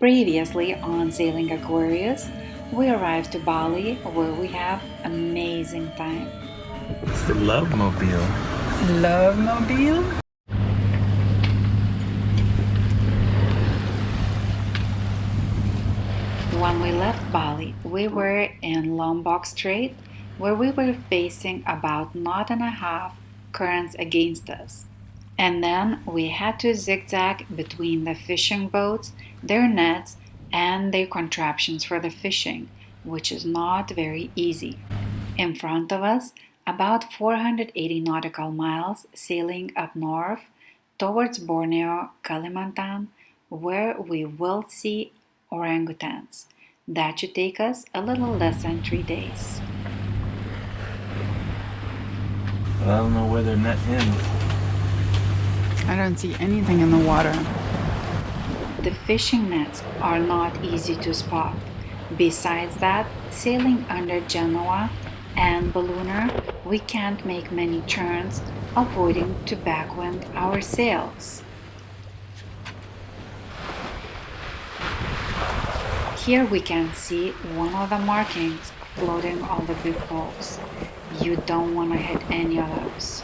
Previously on Sailing Aquarius, we arrived to Bali where we have amazing time. It's the Love Mobile. Love Mobile? When we left Bali, we were in Lombok Strait where we were facing about knot and a half currents against us. And then we had to zigzag between the fishing boats, their nets, and their contraptions for the fishing, which is not very easy. In front of us, about 480 nautical miles sailing up north towards Borneo, Kalimantan, where we will see orangutans. That should take us a little less than 3 days. But I don't know where their net ends. I don't see anything in the water. The fishing nets are not easy to spot. Besides that, sailing under Genoa and ballooner, we can't make many turns, avoiding to backwind our sails. Here we can see one of the markings floating on the big poles. You don't want to hit any of those.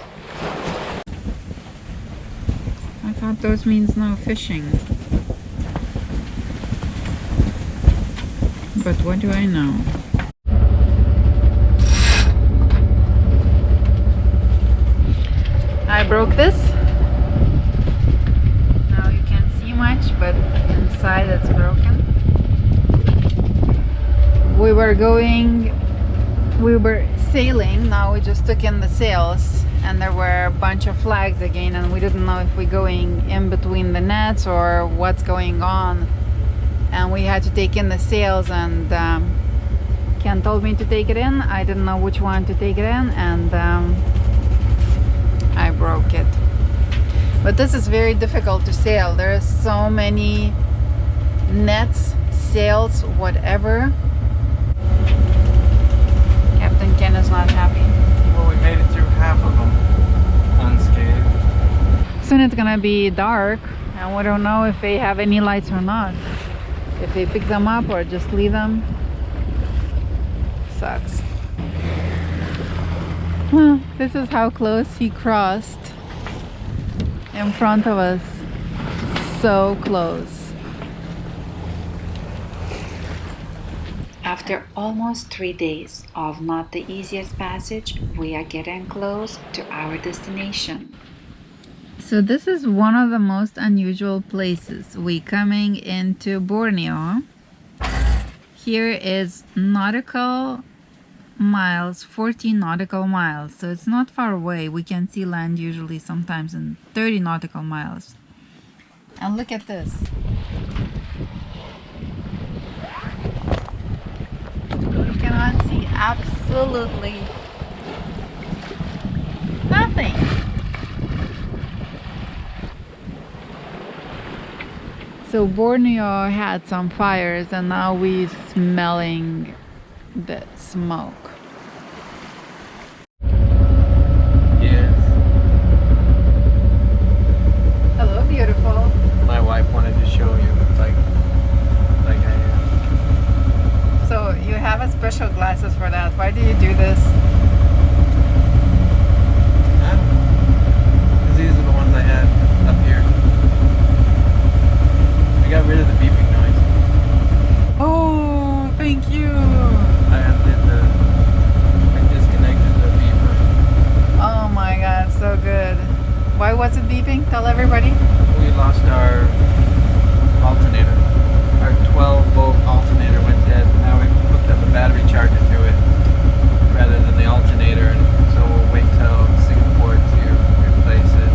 I thought those means no fishing. But what do I know? I broke this. Now you can't see much, but inside it's broken. We were sailing, now we just took in the sails, and there were a bunch of flags again, and we didn't know if we're going in between the nets or what's going on. And we had to take in the sails, and Ken told me to take it in. I didn't know which one to take it in, and I broke it. But this is very difficult to sail. There are so many nets, sails, whatever. Captain Ken is not happy. Well, we made it through half of them unscathed. Soon it's gonna be dark, and we don't know if they have any lights or not. If they pick them up or just leave them. Sucks. Well, this is how close he crossed in front of us. So close. After almost 3 days of not the easiest passage, we are getting close to our destination. So this is one of the most unusual places. We coming into Borneo. Here is nautical miles, 14 nautical miles. So it's not far away. We can see land usually sometimes in 30 nautical miles. And look at this. You cannot see absolutely nothing. So Borneo had some fires, and now we're smelling the smoke. Yes. Hello, beautiful. My wife wanted to show you like I am. So you have a special glasses for that. Why do you do this? Huh? 'Cause these are the ones I had up here. I got rid of the beeping noise. Oh, thank you. I disconnected the beeper. Oh my God, so good. Why was it beeping? Tell everybody. We lost our alternator. Our 12-volt alternator went dead. Now we hooked up a battery charger to it rather than the alternator, and so we'll wait till Singapore to replace it.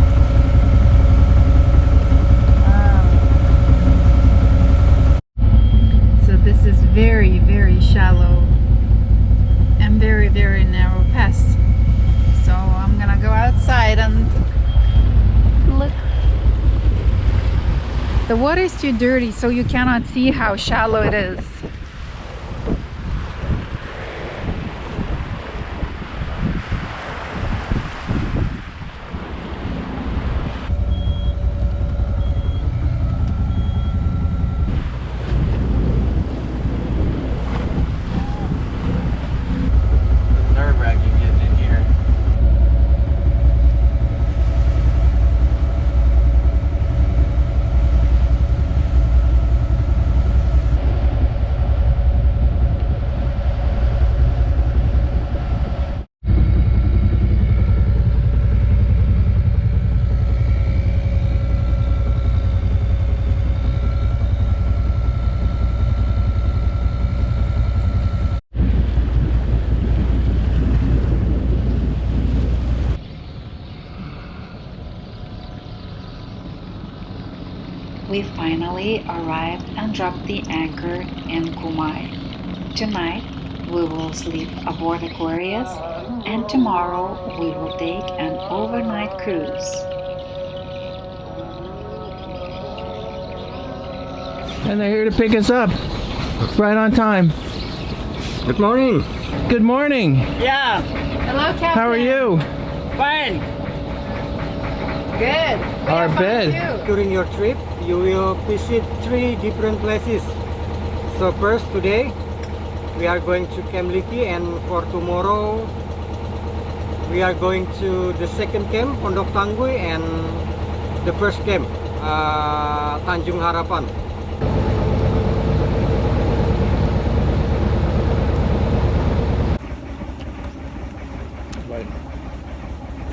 So this is very, very shallow and very, very narrow pass. So I'm gonna go outside and look. The water is too dirty, so you cannot see how shallow it is. we finally arrived and dropped the anchor in Kumai. Tonight, we will sleep aboard Aquarius, and tomorrow we will take an overnight cruise. And they're here to pick us up right on time. Good morning. Good morning. Yeah, Hello, Captain. How are you? fine. Good. Our bed. During your trip, you will visit 3 different places. So first, today, we are going to Camp Leakey, and for tomorrow, we are going to the second camp, Pundok Tanggui, and the first camp, Tanjung Harapan.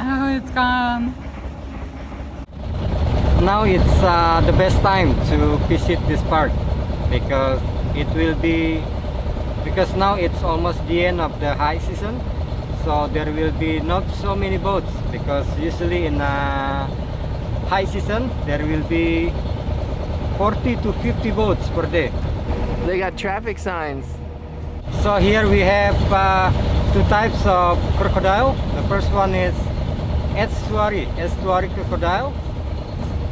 Oh, it's gone. Now it's the best time to visit this park because now it's almost the end of the high season, so there will be not so many boats, because usually in high season there will be 40 to 50 boats per day. They got traffic signs. So here we have 2 types of crocodile. The first one is estuary crocodile.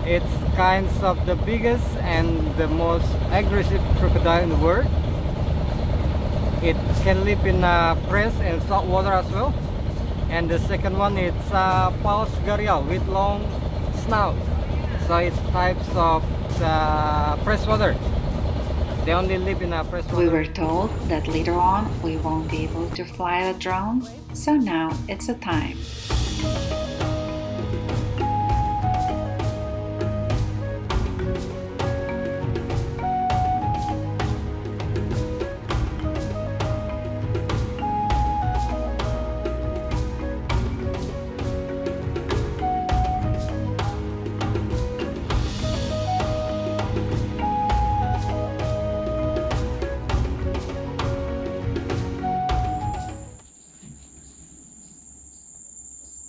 It's kinds of the biggest and the most aggressive crocodile in the world. It can live in fresh and salt water as well. And the second one is paus gharial with long snout. So it's types of freshwater. They only live in freshwater. We were told that later on we won't be able to fly a drone, so now it's a time.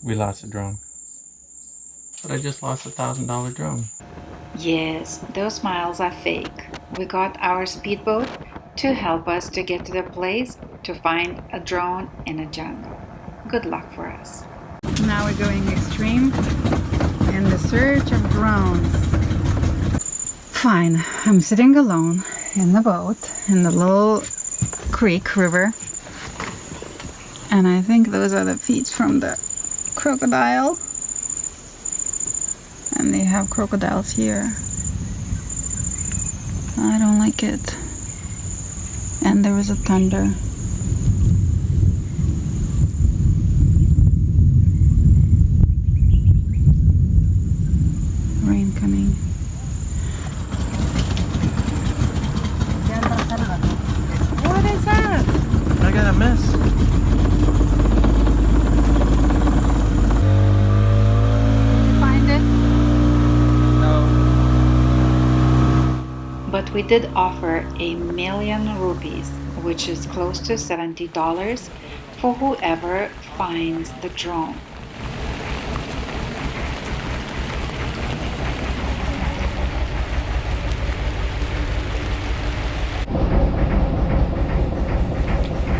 We lost a drone. But I just lost $1,000 drone. Yes, those miles are fake. We got our speedboat to help us to get to the place to find a drone in a jungle. Good luck for us. Now we're going extreme in the search of drones. Fine, I'm sitting alone in the boat in the little creek river, and I think those are the feet from the crocodile, and they have crocodiles here. I don't like it. And there was a thunder. Rain coming. What is that? I got a mess. Find it? But we did offer 1,000,000 rupees, which is close to $70, for whoever finds the drone.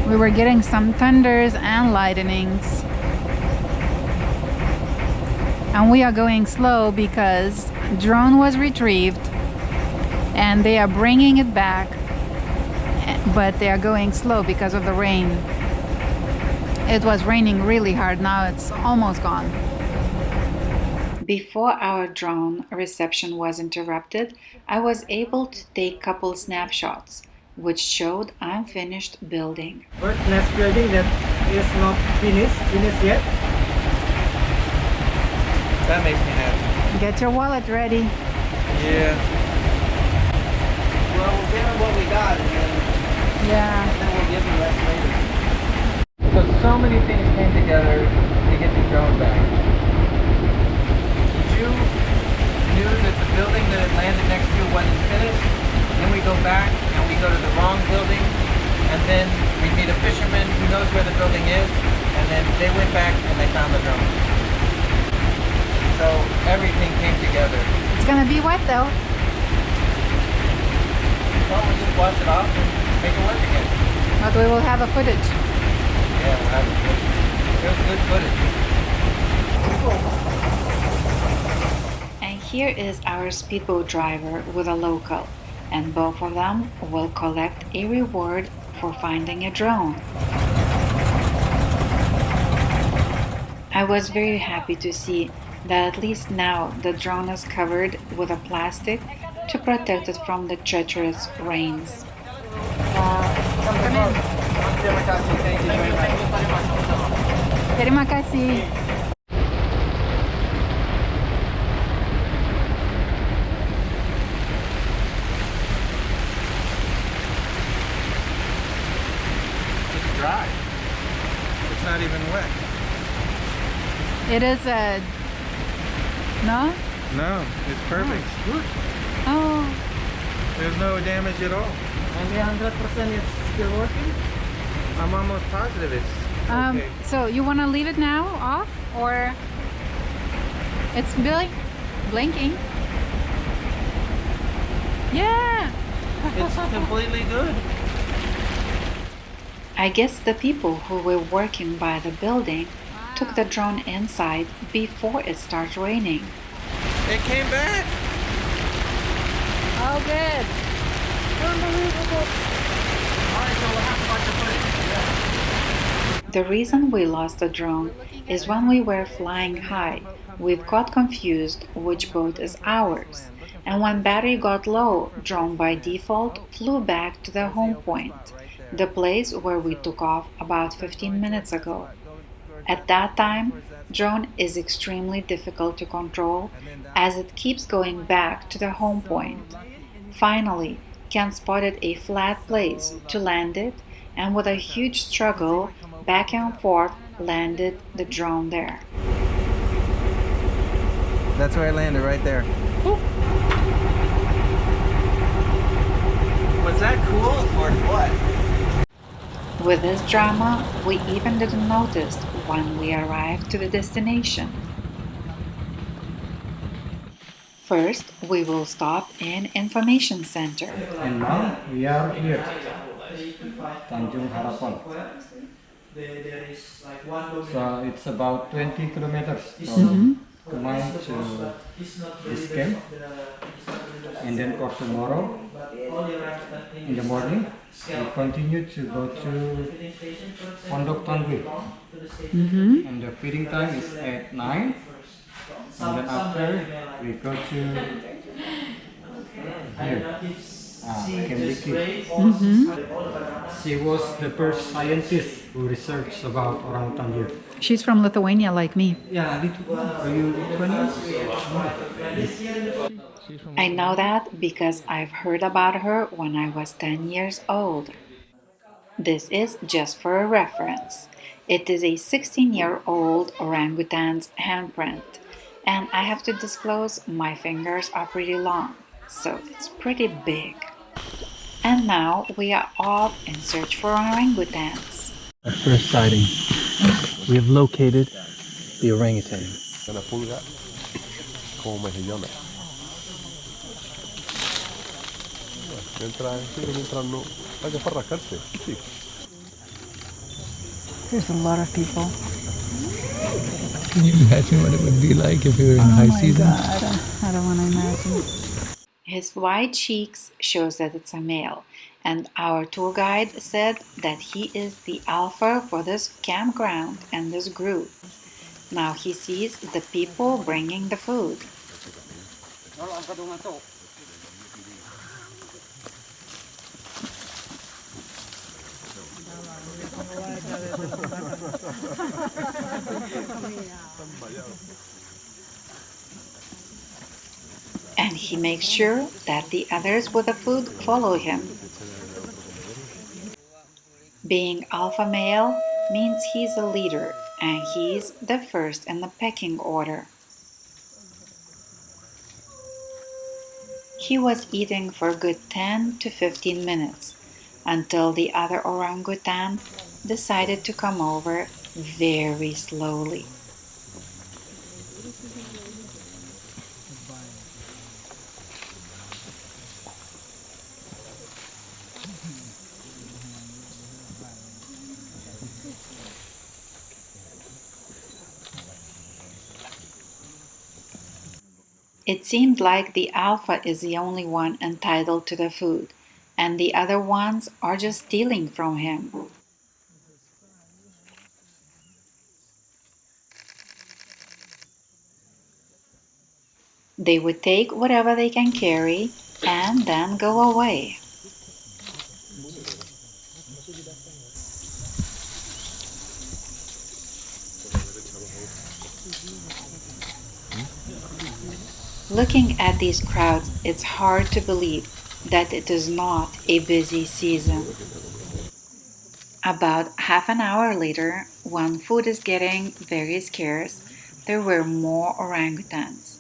We were getting some thunders and lightnings. And we are going slow because drone was retrieved and they are bringing it back, but they are going slow because of the rain. It was raining really hard. Now it's almost gone. Before our drone reception was interrupted, I was able to take couple snapshots, which showed unfinished building. Bird nest building that is not finished yet. That makes me happy. Get your wallet ready. Yeah. Well, we'll give them what we got, and Yeah. then we'll give the rest later. So many things came together to get the drone back. You knew that the building that it landed next to wasn't finished. Then we go back and we go to the wrong building, and then we meet a fisherman who knows where the building is, and then they went back and they found the drone. So everything came together. It's gonna be wet though. off and make it work again. But we will have a footage. Yeah, we'll have good footage. And here is our speedboat driver with a local, and both of them will collect a reward for finding a drone. I was very happy to see that at least now the drone is covered with a plastic to protect it from the treacherous rains. Come in. Terima kasih. Thank you very much. Terima kasih. It's dry. It's not even wet. It is a... No? No, it's perfect. Good. Oh. There's no damage at all. And the 100% is still working? I'm almost positive it's okay. So you want to leave it now off, or it's blinking? Yeah. It's completely good. I guess the people who were working by the building took the drone inside before it started raining. It came back. Oh, good. Unbelievable. Alright, so we'll have to watch the footage. The reason we lost the drone is when we were flying high, we got confused which boat is ours. And when battery got low, drone by default flew back to the home point, the place where we took off about 15 minutes ago. At that time, drone is extremely difficult to control as it keeps going back to the home point. Finally, Ken spotted a flat place to land it, and with a huge struggle, back and forth, landed the drone there. That's where I landed, right there. Was that cool or what? With this drama, we even didn't notice when we arrived to the destination. First, we will stop in information center. And now we are here, Tanjung Harpan. So it's about 20 kilometers from Kumai to this camp. And then for tomorrow, in the morning, we continue to go to Pundok Tanggui. And the feeding time is at 9. And then after, we go to here, Leakey. She was the first scientist who researched about orangutan here. She's from Lithuania, like me. Yeah, are you Lithuanian? I know that because I've heard about her when I was 10 years old. This is just for a reference. It is a 16-year-old orangutan's handprint, and I have to disclose my fingers are pretty long, so it's pretty big. And now we are off in search for orangutans. Our first sighting. We have located the orangutan. Una pulga como mejillona. Mientras no vaya para rascarse. Sí. There's a lot of people. Can you imagine what it would be like if we were in high season? God, I don't want to imagine. His white cheeks shows that it's a male, and our tour guide said that he is the alpha for this campground and this group. Now he sees the people bringing the food. And he makes sure that the others with the food follow him. Being alpha male means he's a leader and he's the first in the pecking order. He was eating for a good 10 to 15 minutes until the other orangutan decided to come over very slowly. It seemed like the alpha is the only one entitled to the food, and the other ones are just stealing from him. They would take whatever they can carry and then go away. Looking at these crowds, it's hard to believe that it is not a busy season. About half an hour later, when food is getting very scarce, there were more orangutans.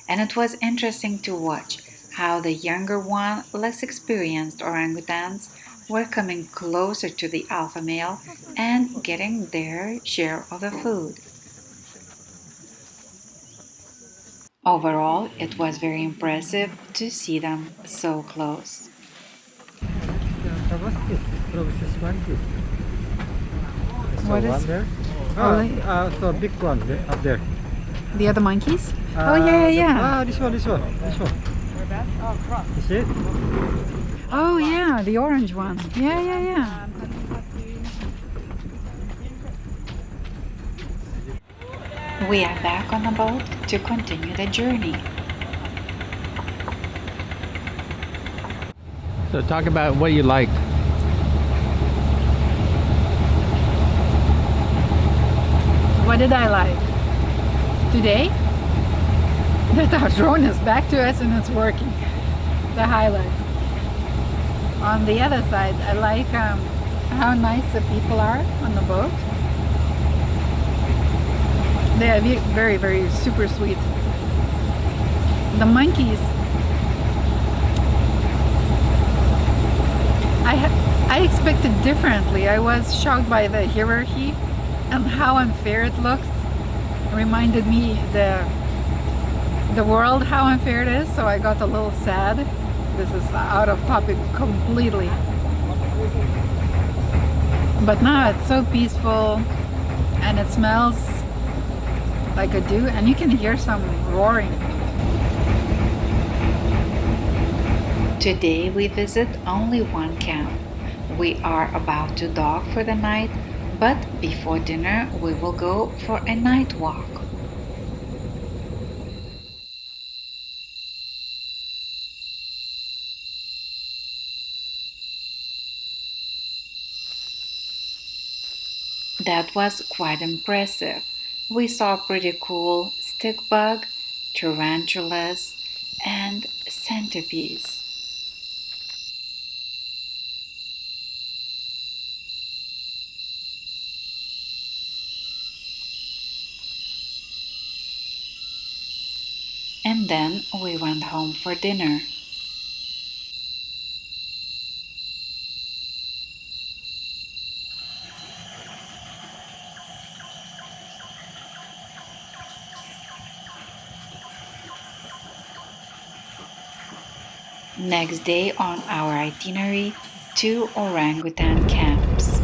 And it was interesting to watch how the younger one, less experienced orangutans were coming closer to the alpha male and getting their share of the food. Overall, it was very impressive to see them so close. What is- one there? Oh, So big one up there. The other monkeys? Oh, yeah. This one. You see it? Oh, yeah, the orange one. Yeah. We are back on the boat to continue the journey. So talk about what you liked. What did I like? Today? That our drone is back to us and it's working. The highlight. On the other side, I like how nice the people are on the boat. They are very, very super sweet. The monkeys, I expected differently. I was shocked by the hierarchy and how unfair it looks. It reminded me the world how unfair it is, so I got a little sad. This is out of topic completely. But now it's so peaceful and it smells like a dew, and you can hear some roaring. Today we visit only one camp. We are about to dock for the night, but before dinner we will go for a night walk. That was quite impressive. We saw pretty cool stick bug, tarantulas, and centipedes. And then we went home for dinner. Next day on our itinerary, 2 orangutan camps.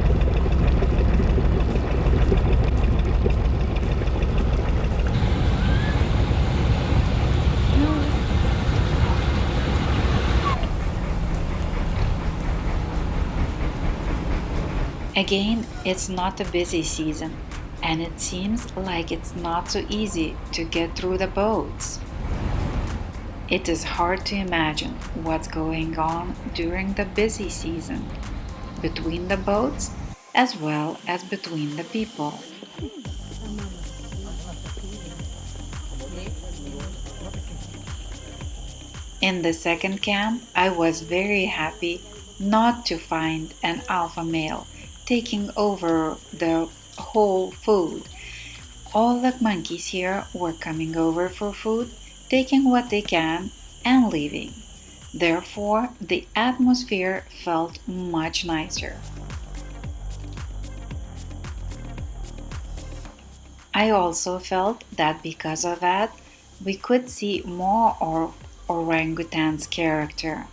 Again, it's not a busy season, and it seems like it's not so easy to get through the boats. It is hard to imagine what's going on during the busy season, between the boats as well as between the people. In the second camp, I was very happy not to find an alpha male taking over the whole food. All the monkeys here were coming over for food, taking what they can and leaving. Therefore, the atmosphere felt much nicer. I also felt that because of that, we could see more orangutan's character.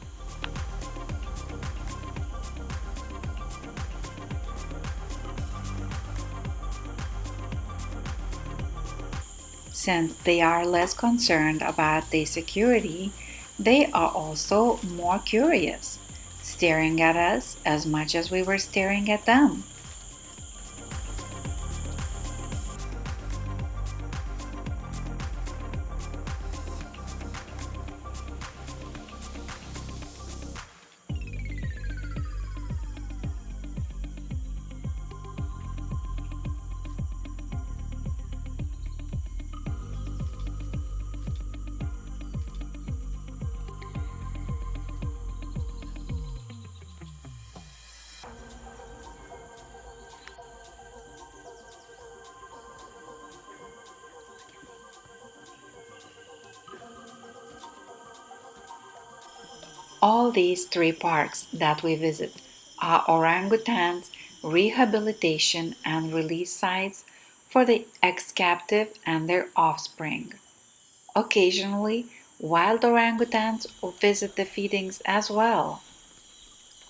Since they are less concerned about their security, they are also more curious, staring at us as much as we were staring at them. All these three parks that we visit are orangutans rehabilitation and release sites for the ex-captive and their offspring. Occasionally, wild orangutans visit the feedings as well.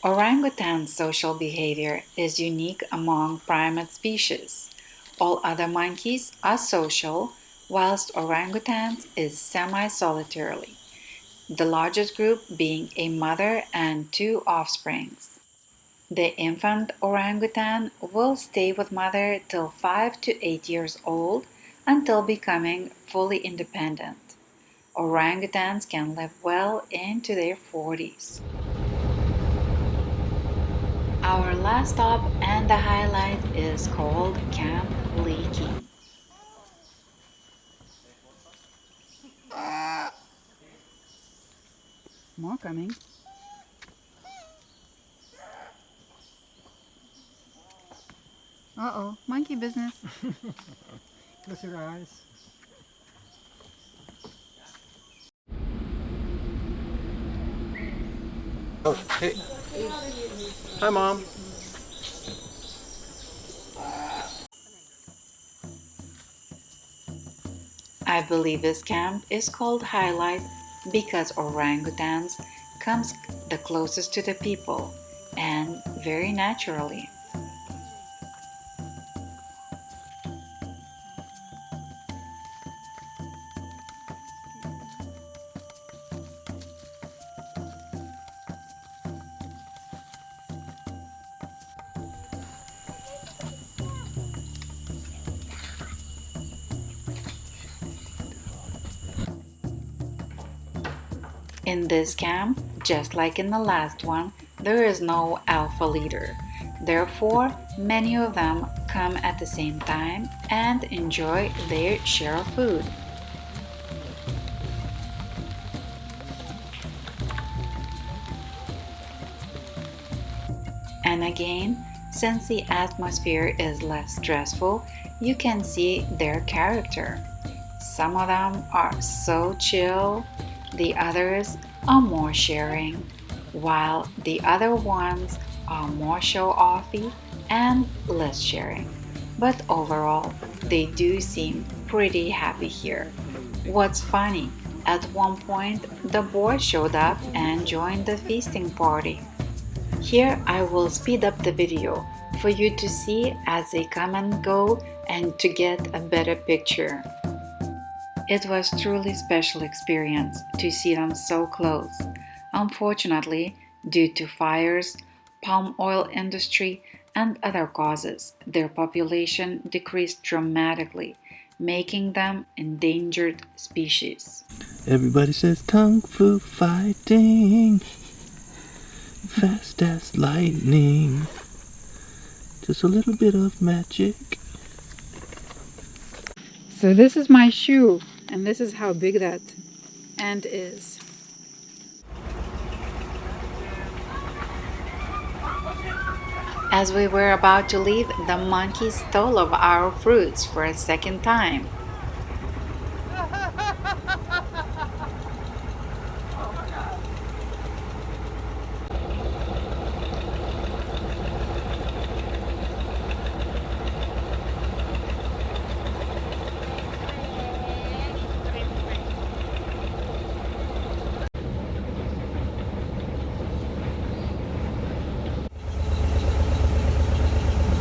Orangutan social behavior is unique among primate species. All other monkeys are social, whilst orangutans is semi-solitarily, the largest group being a mother and two offsprings. The infant orangutan will stay with mother till 5 to 8 years old until becoming fully independent. Orangutans can live well into their 40s. Our last stop and the highlight is called Camp Leakey. More coming. Uh-oh, monkey business. Close your eyes. Oh, hey. Hi, Mom. I believe this camp is called Highlight because orangutans comes the closest to the people and very naturally. In this camp, just like in the last one, there is no alpha leader. Therefore, many of them come at the same time and enjoy their share of food. And again, since the atmosphere is less stressful, you can see their character. Some of them are so chill, the others are more sharing, while the other ones are more show-offy and less sharing. But overall, they do seem pretty happy here. What's funny, at one point the boy showed up and joined the feasting party. Here I will speed up the video for you to see as they come and go and to get a better picture. It was truly special experience to see them so close. Unfortunately, due to fires, palm oil industry, and other causes, their population decreased dramatically, making them endangered species. Everybody says kung fu fighting, fast as lightning, just a little bit of magic. So this is my shoe, and this is how big that ant is. As we were about to leave, the monkey stole of our fruits for a second time.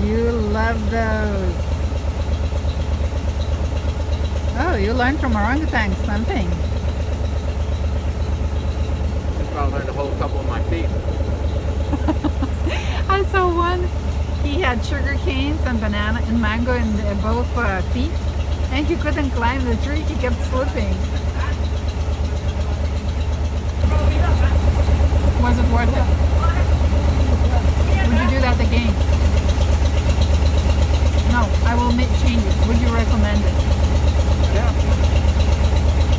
You love those. Oh, you learned from orangutans something. Just gotta learn to hold a couple of my feet. I saw one. He had sugar canes and banana and mango in both feet, and he couldn't climb the tree. He kept slipping. Was it worth it? Would you do that again? No, I will make changes. Would you recommend it? Yeah.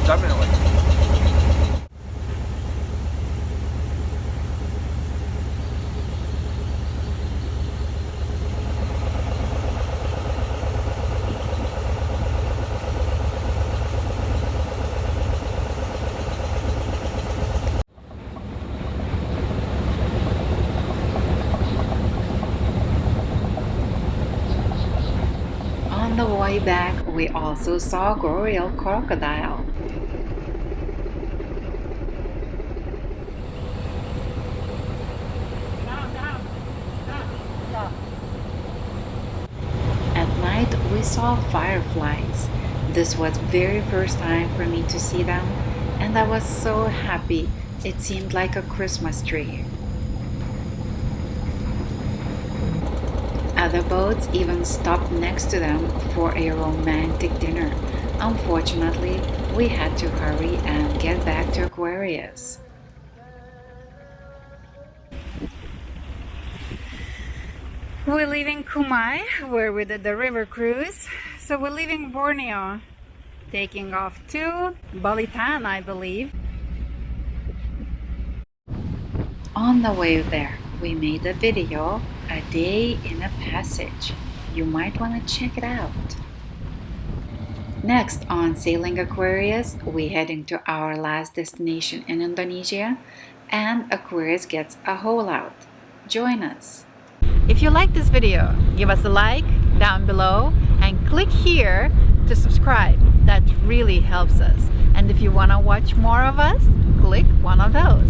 Definitely. On the way back, we also saw a Gorial crocodile. At night, we saw fireflies. This was very first time for me to see them, and I was so happy. It seemed like a Christmas tree. Other boats even stopped next to them for a romantic dinner. Unfortunately, we had to hurry and get back to Aquarius. We're leaving Kumai, where we did the river cruise. So we're leaving Borneo, taking off to Balitan, I believe. On the way there, we made a video, A Day in a Passage. You might want to check it out. Next on Sailing Aquarius, we head into our last destination in Indonesia, and Aquarius gets a hole out. Join us. If you like this video, give us a like down below and click here to subscribe. That really helps us. And if you want to watch more of us, click one of those.